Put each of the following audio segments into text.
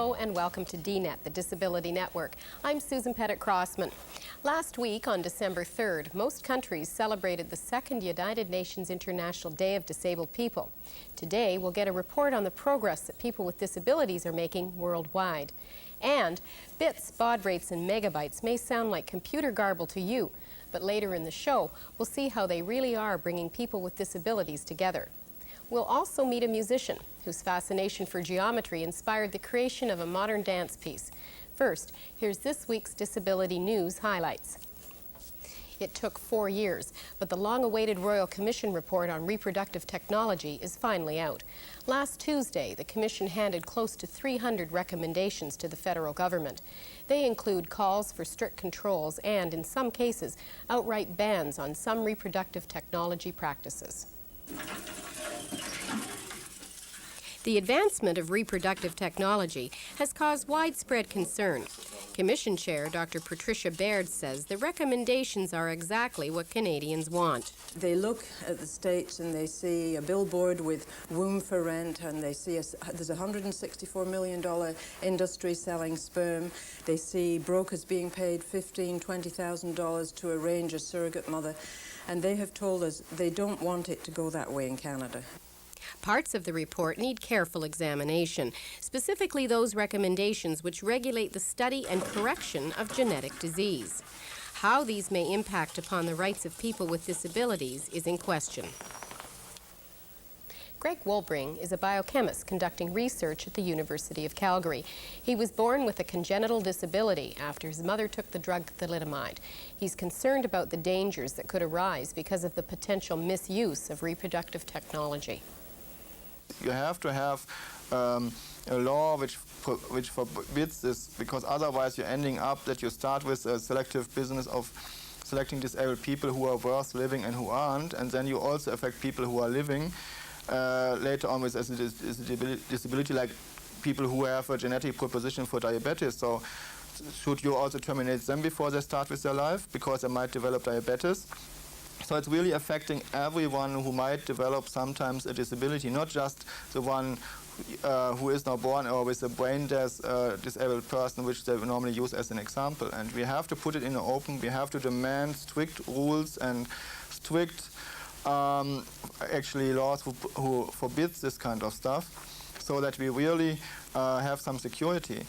Hello and welcome to DNet, the Disability Network. I'm Susan Pettit-Crossman. Last week, on December 3rd, most countries celebrated the second United Nations International Day of Disabled People. Today, we'll get a report on the progress that people with disabilities are making worldwide. And bits, baud rates, and megabytes may sound like computer garble to you, but later in the show, we'll see how they really are bringing people with disabilities together. We'll also meet a musician whose fascination for geometry inspired the creation of a modern dance piece. First, here's this week's Disability News highlights. It took 4 years, but the long-awaited Royal Commission report on reproductive technology is finally out. Last Tuesday, the Commission handed close to 300 recommendations to the federal government. They include calls for strict controls and, in some cases, outright bans on some reproductive technology practices. The advancement of reproductive technology has caused widespread concern. Commission Chair Dr. Patricia Baird says the recommendations are exactly what Canadians want. They look at the States and they see a billboard with womb for rent, and they see there's a $164 million industry selling sperm. They see brokers being paid $15,000, $20,000 to arrange a surrogate mother, and they have told us they don't want it to go that way in Canada. Parts of the report need careful examination, specifically those recommendations which regulate the study and correction of genetic disease. How these may impact upon the rights of people with disabilities is in question. Greg Wolbring is a biochemist conducting research at the University of Calgary. He was born with a congenital disability after his mother took the drug thalidomide. He's concerned about the dangers that could arise because of the potential misuse of reproductive technology. You have to have a law which forbids this, because otherwise you're ending up that you start with a selective business of selecting disabled people who are worth living and who aren't, and then you also affect people who are living later on with a disability, like people who have a genetic predisposition for diabetes. So should you also terminate them before they start with their life, because they might develop diabetes? So it's really affecting everyone who might develop sometimes a disability, not just the one who is now born or with a brain death disabled person, which they normally use as an example. And we have to put it in the open. We have to demand strict rules and strict actually laws who forbids this kind of stuff, so that we really have some security.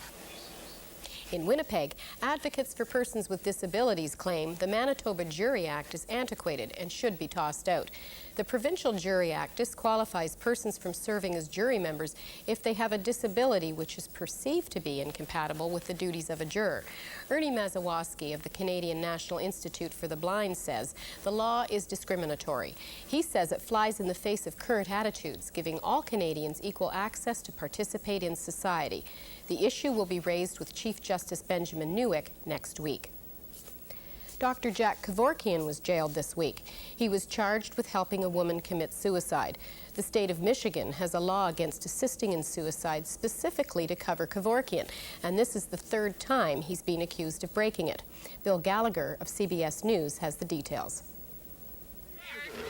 In Winnipeg, advocates for persons with disabilities claim the Manitoba Jury Act is antiquated and should be tossed out. The Provincial Jury Act disqualifies persons from serving as jury members if they have a disability which is perceived to be incompatible with the duties of a juror. Ernie Mazawoski of the Canadian National Institute for the Blind says the law is discriminatory. He says it flies in the face of current attitudes, giving all Canadians equal access to participate in society. The issue will be raised with Chief Justice Benjamin Newick next week. Dr. Jack Kevorkian was jailed this week. He was charged with helping a woman commit suicide. The state of Michigan has a law against assisting in suicide specifically to cover Kevorkian, and this is the third time he's been accused of breaking it. Bill Gallagher of CBS News has the details.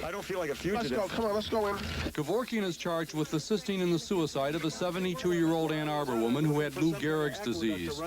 I don't feel like a fugitive. Let's go. Come on, let's go in. Kevorkian is charged with assisting in the suicide of a 72-year-old Ann Arbor woman who had Lou Gehrig's disease.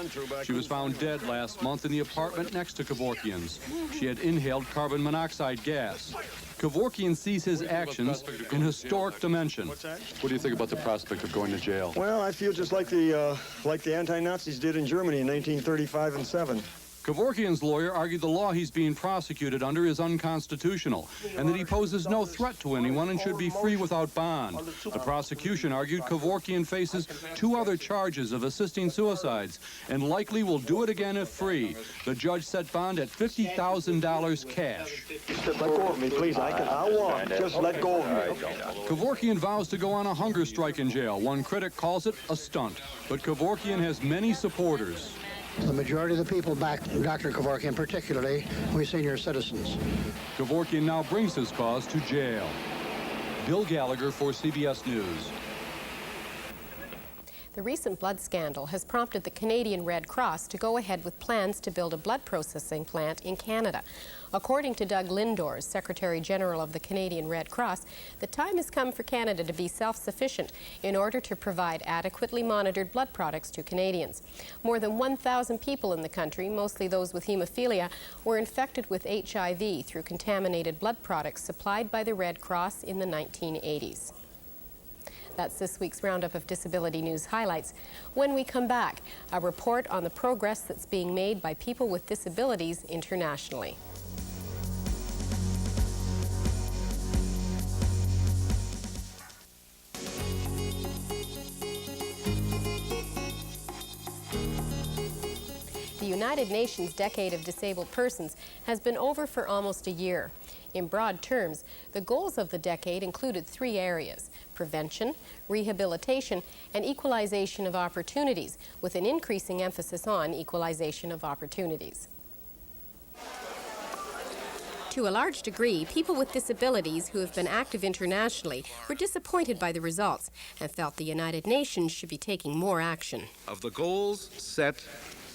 She was found dead last month in the apartment next to Kevorkian's. She had inhaled carbon monoxide gas. Kevorkian sees his actions in historic dimension. What's that? What do you think about the prospect of going to jail? Well, I feel just like the anti-Nazis did in Germany in 1935 and 7. Kevorkian's lawyer argued the law he's being prosecuted under is unconstitutional and that he poses no threat to anyone and should be free without bond. The prosecution argued Kevorkian faces 2 other charges of assisting suicides and likely will do it again if free. The judge set bond at $50,000 cash. Let go of me, please. I'll walk. Just let go of me. Kevorkian vows to go on a hunger strike in jail. One critic calls it a stunt. But Kevorkian has many supporters. The majority of the people back Dr. Kevorkian, particularly we senior citizens. Kevorkian now brings his cause to jail. Bill Gallagher for CBS News. The recent blood scandal has prompted the Canadian Red Cross to go ahead with plans to build a blood processing plant in Canada. According to Doug Lindors, Secretary General of the Canadian Red Cross, the time has come for Canada to be self-sufficient in order to provide adequately monitored blood products to Canadians. More than 1,000 people in the country, mostly those with hemophilia, were infected with HIV through contaminated blood products supplied by the Red Cross in the 1980s. That's this week's roundup of disability news highlights. When we come back, a report on the progress that's being made by people with disabilities internationally. The United Nations Decade of Disabled Persons has been over for almost a year. In broad terms, the goals of the decade included 3 areas: prevention, rehabilitation, and equalization of opportunities, with an increasing emphasis on equalization of opportunities. To a large degree, people with disabilities who have been active internationally were disappointed by the results and felt the United Nations should be taking more action. Of the goals set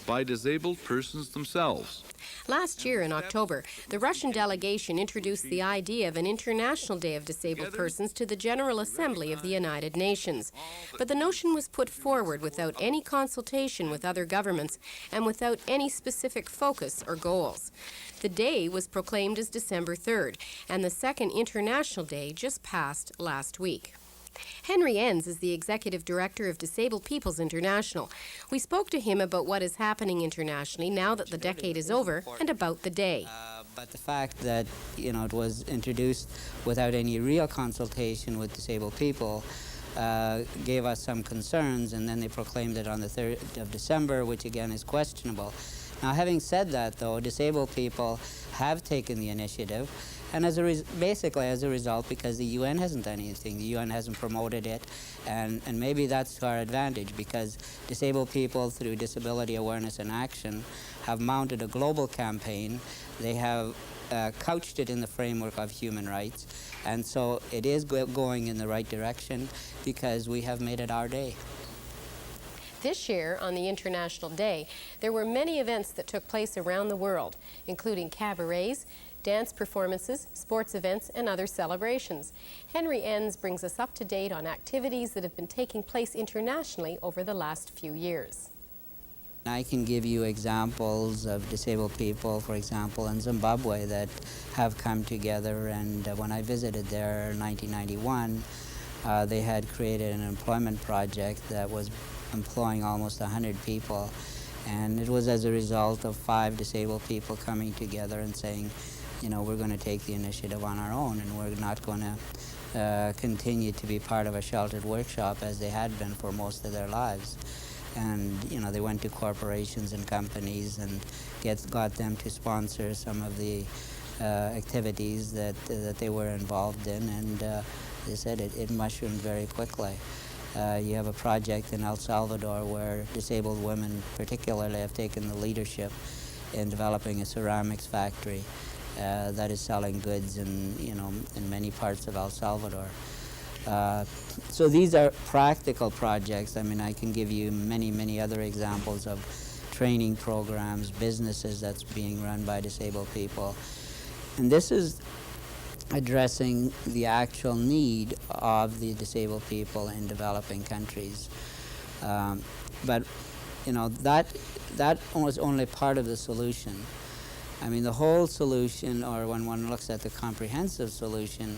by disabled persons themselves. Last year in October, the Russian delegation introduced the idea of an International Day of Disabled Persons to the General Assembly of the United Nations. But the notion was put forward without any consultation with other governments and without any specific focus or goals. The day was proclaimed as December 3rd, and the second International Day just passed last week. Henry Enns is the Executive Director of Disabled Peoples International. We spoke to him about what is happening internationally now that the decade is over and about the day. But the fact that, it was introduced without any real consultation with disabled people gave us some concerns, and then they proclaimed it on the 3rd of December, which again is questionable. Now, having said that, though, disabled people have taken the initiative, and basically as a result, because the UN hasn't done anything, the UN hasn't promoted it, and maybe that's to our advantage, because disabled people, through Disability Awareness and Action, have mounted a global campaign. They have couched it in the framework of human rights, and so it is going in the right direction because we have made it our day. This year, on the International Day, there were many events that took place around the world, including cabarets, dance performances, sports events, and other celebrations. Henry Enns brings us up to date on activities that have been taking place internationally over the last few years. I can give you examples of disabled people, for example, in Zimbabwe that have come together, and when I visited there in 1991, they had created an employment project that was employing almost 100 people, and it was as a result of 5 disabled people coming together and saying, we're going to take the initiative on our own, and we're not going to continue to be part of a sheltered workshop as they had been for most of their lives. And they went to corporations and companies and got them to sponsor some of the activities that they were involved in, and they said it mushroomed very quickly. You have a project in El Salvador where disabled women particularly have taken the leadership in developing a ceramics factory that is selling goods in many parts of El Salvador. So these are practical projects. I mean, I can give you many, many other examples of training programs, businesses that's being run by disabled people. And this is addressing the actual need of the disabled people in developing countries. But that was only part of the solution. I mean, the whole solution, or when one looks at the comprehensive solution,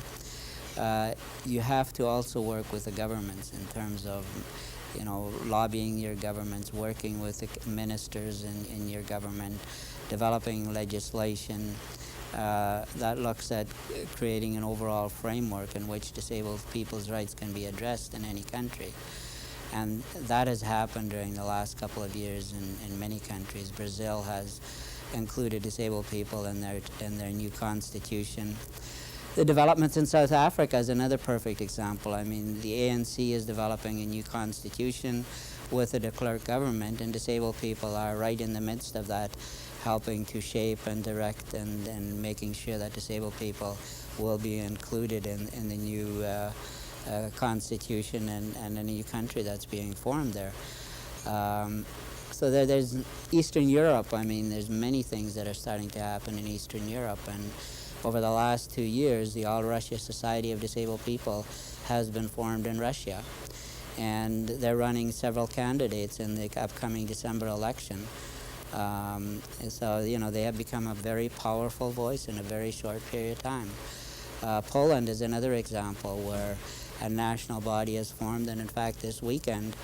you have to also work with the governments in terms of lobbying your governments, working with the ministers in your government, developing legislation that looks at creating an overall framework in which disabled people's rights can be addressed in any country. And that has happened during the last couple of years in many countries. Brazil has included disabled people in their new constitution. The developments in South Africa is another perfect example. I mean, the ANC is developing a new constitution with a de Klerk government, and disabled people are right in the midst of that, helping to shape and direct and making sure that disabled people will be included in the new constitution and a new country that's being formed there. So there's Eastern Europe. I mean, there's many things that are starting to happen in Eastern Europe, and over the last 2 years, the All Russia Society of Disabled People has been formed in Russia, and they're running several candidates in the upcoming December election. So, you know, they have become a very powerful voice in a very short period of time. Poland is another example where a national body is formed, and in fact, this weekend,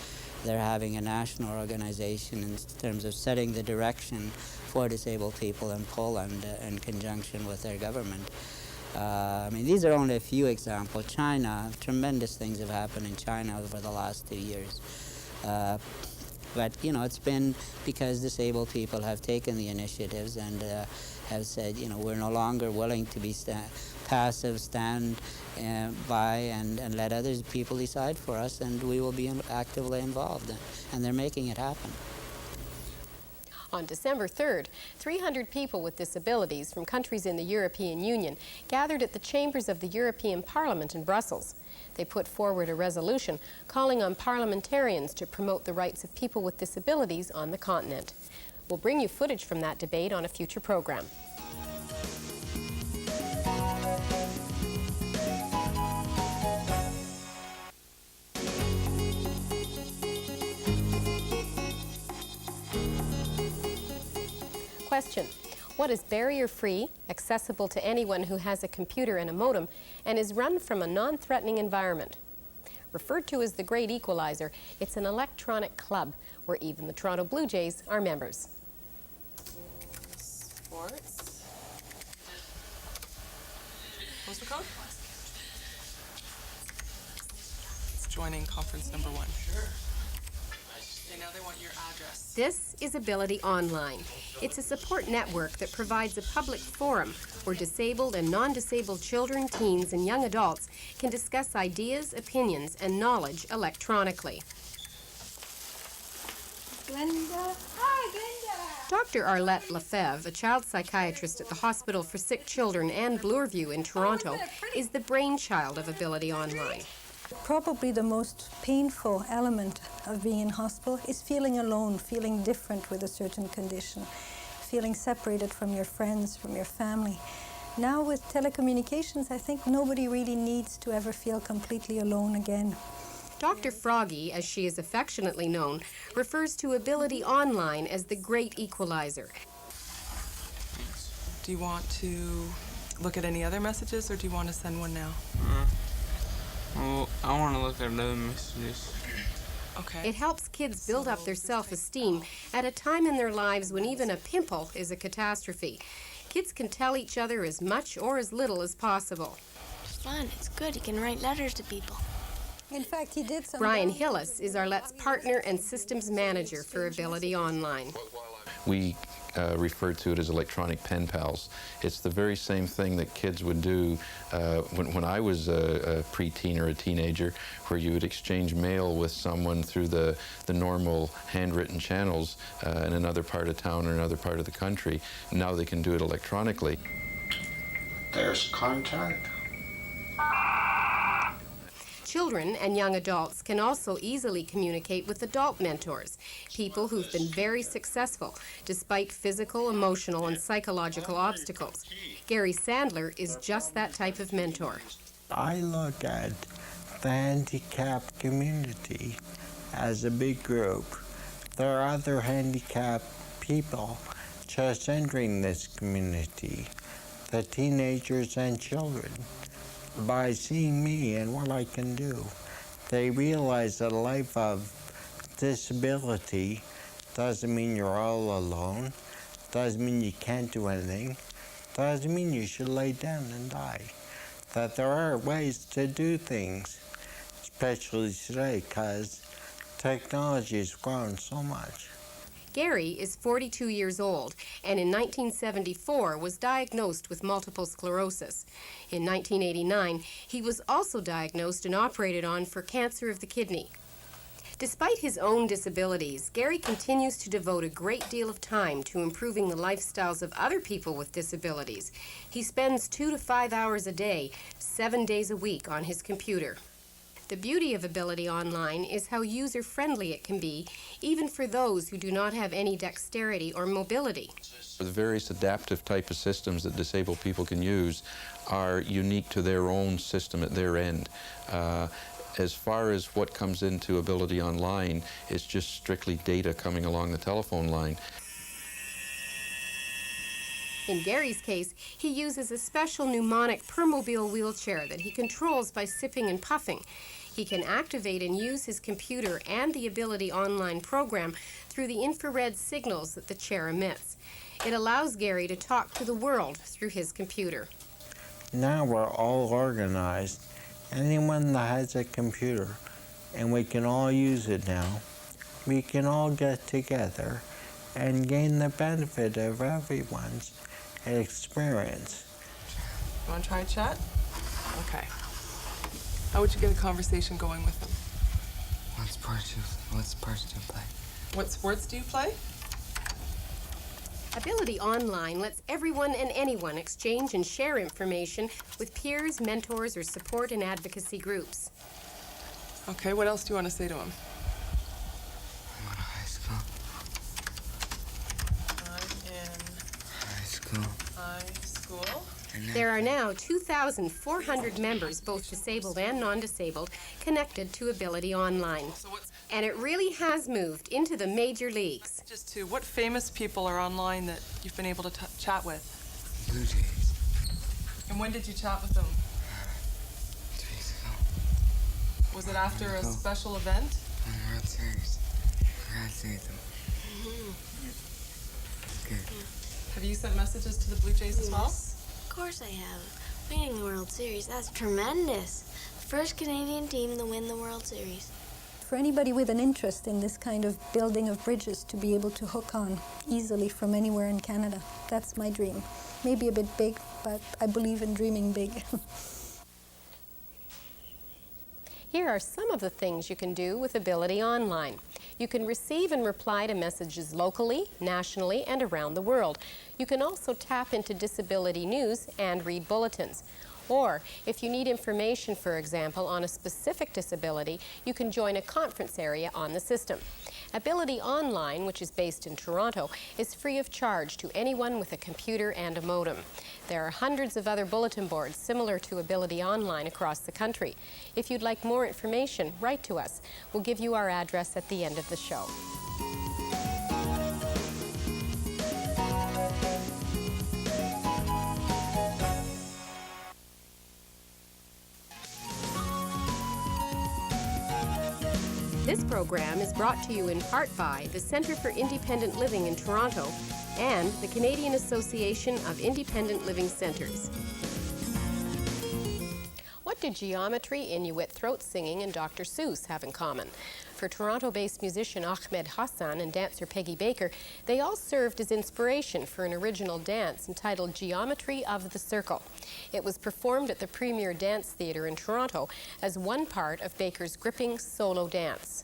they're having a national organization in terms of setting the direction for disabled people in Poland in conjunction with their government. I mean, these are only a few examples. China, tremendous things have happened in China over the last 2 years. But, you know, it's been because disabled people have taken the initiatives and have said, you know, we're no longer willing to be passive, stand by and let other people decide for us, and we will be actively involved. And they're making it happen. On December 3rd, 300 people with disabilities from countries in the European Union gathered at the chambers of the European Parliament in Brussels. They put forward a resolution calling on parliamentarians to promote the rights of people with disabilities on the continent. We'll bring you footage from that debate on a future program. Question: what is barrier-free, accessible to anyone who has a computer and a modem, and is run from a non-threatening environment? Referred to as the Great Equalizer, it's an electronic club where even the Toronto Blue Jays are members. Sports. Postal code? It's joining conference number 1. Sure. Okay, now they want your address. This is Ability Online. It's a support network that provides a public forum where disabled and non-disabled children, teens, and young adults can discuss ideas, opinions, and knowledge electronically. Glenda. Hi, Glenda. Dr. Arlette Lefebvre, a child psychiatrist at the Hospital for Sick Children and Bloorview in Toronto, is the brainchild of Ability Online. Probably the most painful element of being in hospital is feeling alone, feeling different with a certain condition, feeling separated from your friends, from your family. Now with telecommunications, I think nobody really needs to ever feel completely alone again. Dr. Froggy, as she is affectionately known, refers to Ability Online as the Great Equalizer. Do you want to look at any other messages, or do you want to send one now? Well, I want to look at other messages. Okay. It helps kids build up their self-esteem at a time in their lives when even a pimple is a catastrophe. Kids can tell each other as much or as little as possible. It's fun. It's good. You can write letters to people. In fact, he did some... Brian Hillis is Arlette's partner and systems manager for Ability Online. We refer to it as electronic pen pals. It's the very same thing that kids would do when I was a preteen or a teenager, where you would exchange mail with someone through the normal handwritten channels in another part of town or another part of the country. Now they can do it electronically. There's contact. Children and young adults can also easily communicate with adult mentors, people who've been very successful despite physical, emotional, and psychological obstacles. Gary Sandler is just that type of mentor. I look at the handicapped community as a big group. There are other handicapped people just entering this community, the teenagers and children. By seeing me and what I can do, they realize that a life of disability doesn't mean you're all alone, doesn't mean you can't do anything, doesn't mean you should lay down and die. That there are ways to do things, especially today, because technology has grown so much. Gary is 42 years old and in 1974 was diagnosed with multiple sclerosis. In 1989, he was also diagnosed and operated on for cancer of the kidney. Despite his own disabilities, Gary continues to devote a great deal of time to improving the lifestyles of other people with disabilities. He spends 2 to 5 hours a day, 7 days a week on his computer. The beauty of Ability Online is how user-friendly it can be, even for those who do not have any dexterity or mobility. The various adaptive type of systems that disabled people can use are unique to their own system at their end. As far as what comes into Ability Online, it's just strictly data coming along the telephone line. In Gary's case, he uses a special pneumonic permobile wheelchair that he controls by sipping and puffing. He can activate and use his computer and the Ability Online program through the infrared signals that the chair emits. It allows Gary to talk to the world through his computer. Now we're all organized. Anyone that has a computer, and we can all use it now, we can all get together and gain the benefit of everyone's experience. You want to try a chat? Okay. How would you get a conversation going with them? What sports do you play? What sports do you play? Ability Online lets everyone and anyone exchange and share information with peers, mentors, or support and advocacy groups. Okay, what else do you want to say to them? I'm going to high school. I'm in High school. high school. There are now 2,400 members, both disabled and non-disabled, connected to Ability Online. And it really has moved into the major leagues. Just to, what famous people are online that you've been able to chat with? Blue Jays. And when did you chat with them? 2 weeks ago. Was it after a special event? On the World Series. Congratulate them. It's good. Have you sent messages to the Blue Jays as well? Of course I have. Winning the World Series, that's tremendous. The first Canadian team to win the World Series. For anybody with an interest in this kind of building of bridges to be able to hook on easily from anywhere in Canada, that's my dream. Maybe a bit big, but I believe in dreaming big. Here are some of the things you can do with Ability Online. You can receive and reply to messages locally, nationally, and around the world. You can also tap into disability news and read bulletins. Or, if you need information, for example, on a specific disability, you can join a conference area on the system. Ability Online, which is based in Toronto, is free of charge to anyone with a computer and a modem. There are hundreds of other bulletin boards similar to Ability Online across the country. If you'd like more information, write to us. We'll give you our address at the end of the show. This program is brought to you in part by the Centre for Independent Living in Toronto and the Canadian Association of Independent Living Centres. What did geometry, Inuit throat singing, and Dr. Seuss have in common? For Toronto-based musician Ahmed Hassan and dancer Peggy Baker, they all served as inspiration for an original dance entitled Geometry of the Circle. It was performed at the Premier Dance Theatre in Toronto as one part of Baker's gripping solo dance.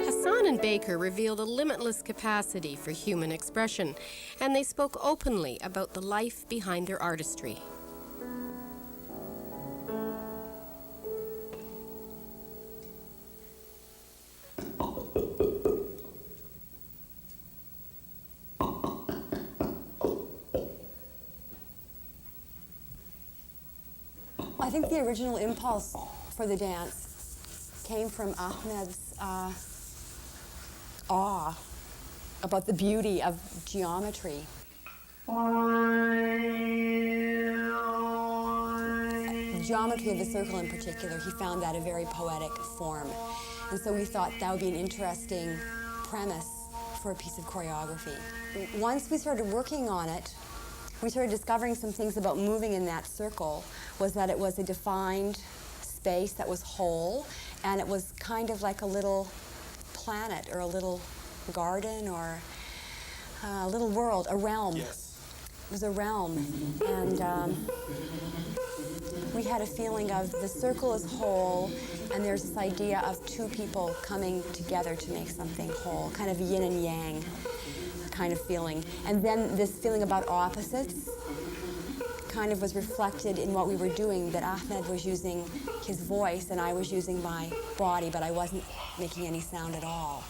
Hassan and Baker revealed a limitless capacity for human expression, and they spoke openly about the life behind their artistry. I think the original impulse for the dance came from Ahmed's awe about the beauty of geometry. The geometry of the circle in particular, he found that a very poetic form. And so we thought that would be an interesting premise for a piece of choreography. Once we started working on it, we started discovering some things about moving in that circle, was that it was a defined space that was whole, and it was kind of like a little planet or a little garden or a little world, a realm. Yes. was a realm, and we had a feeling of the circle is whole, and there's this idea of two people coming together to make something whole, kind of yin and yang kind of feeling. And then this feeling about opposites kind of was reflected in what we were doing, that Ahmed was using his voice and I was using my body, but I wasn't making any sound at all.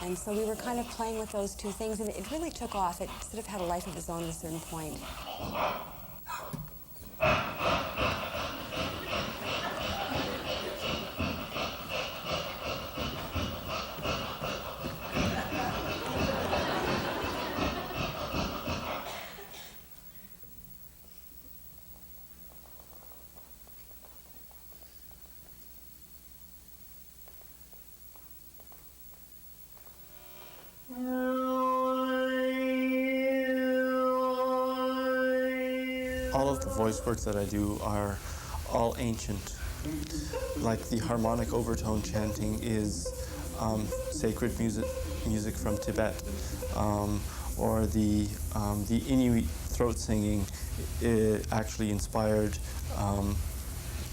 And so we were kind of playing with those two things, and it really took off. It sort of had a life of its own at a certain point. All of the voice works that I do are all ancient. Like the harmonic overtone chanting is sacred music from Tibet, or the Inuit throat singing actually inspired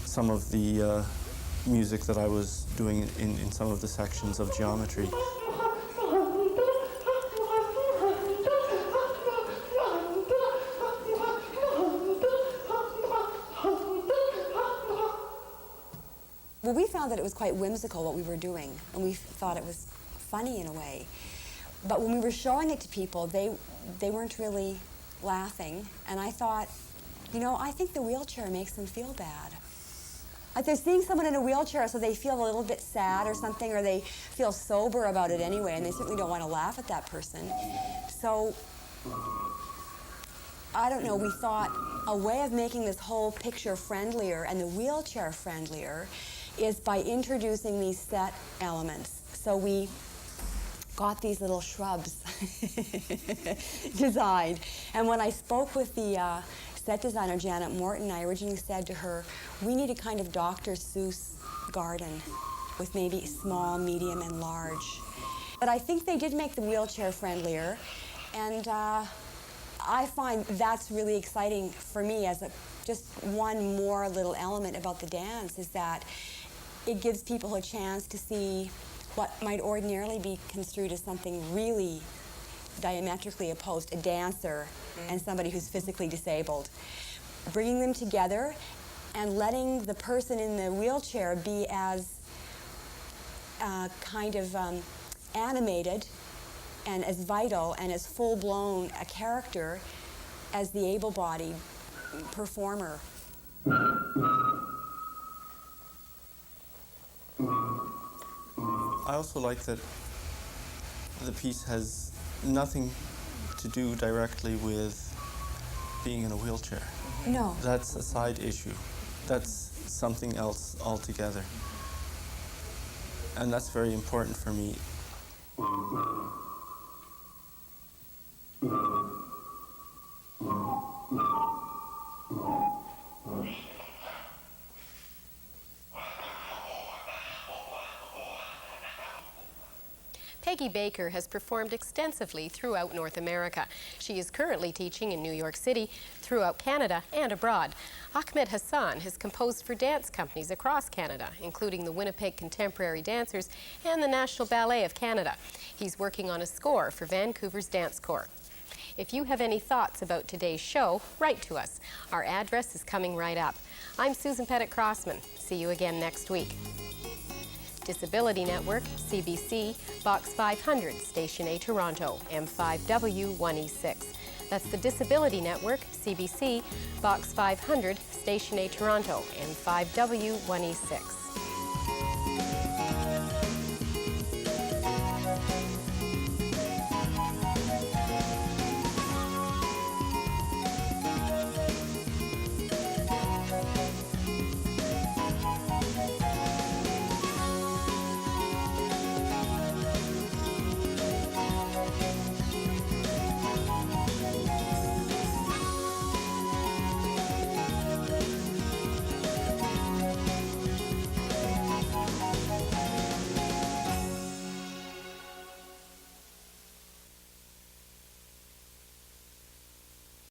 some of the music that I was doing in some of the sections of geometry. Well, we found that it was quite whimsical what we were doing, and we thought it was funny in a way. But when we were showing it to people, they weren't really laughing, and I thought, you know, I think the wheelchair makes them feel bad. Like they're seeing someone in a wheelchair, so they feel a little bit sad or something, or they feel sober about it anyway, and they certainly don't want to laugh at that person. So, I don't know, we thought a way of making this whole picture friendlier and the wheelchair friendlier is by introducing these set elements. So we got these little shrubs designed. And when I spoke with the set designer, Janet Morton, I originally said to her, we need a kind of Dr. Seuss garden with maybe small, medium, and large. But I think they did make the wheelchair friendlier, and I find that's really exciting for me as just one more little element about the dance, is that it gives people a chance to see what might ordinarily be construed as something really diametrically opposed, a dancer and somebody who's physically disabled. Bringing them together and letting the person in the wheelchair be as kind of animated and as vital and as full-blown a character as the able-bodied performer. I also like that the piece has nothing to do directly with being in a wheelchair. No. That's a side issue. That's something else altogether. And that's very important for me. Peggy Baker has performed extensively throughout North America. She is currently teaching in New York City, throughout Canada, and abroad. Ahmed Hassan has composed for dance companies across Canada, including the Winnipeg Contemporary Dancers and the National Ballet of Canada. He's working on a score for Vancouver's Dance Corps. If you have any thoughts about today's show, write to us. Our address is coming right up. I'm Susan Pettit-Crossman. See you again next week. Disability Network, CBC, Box 500, Station A, Toronto, M5W1E6. That's the Disability Network, CBC, Box 500, Station A, Toronto, M5W1E6.